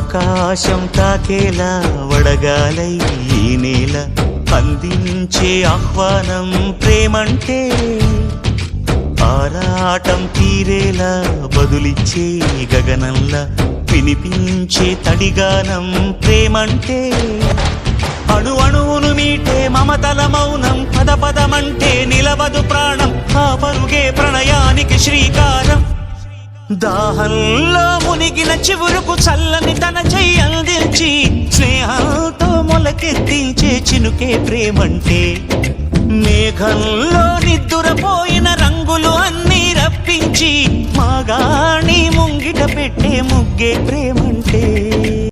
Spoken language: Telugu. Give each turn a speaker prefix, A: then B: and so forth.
A: ఆకాశం తాకేలా వడగాలై ఈ నేల అందించే ఆహ్వానం ప్రేమంటే ఆరాటం తీరేలా బదులిచ్చే గగనంలా వినిపించే తడిగానం ప్రేమంటే అణు అణువును మీటే మమతల మౌనం పద పదమంటే నిలవదు ప్రాణం ఆ పరుగే ప్రణయానికి శ్రీకారం దాహంలో మునిగిన చివురుకు చల్లని తన చెయ్యి అందించి స్నేహంతో మొలకెత్తించే చినుకే ప్రేమంటే మేఘంలో నిద్దురపోయిన రంగులు అన్నీ రప్పించి మాగాణి ముంగిట పెట్టే ముగ్గే ప్రేమంటే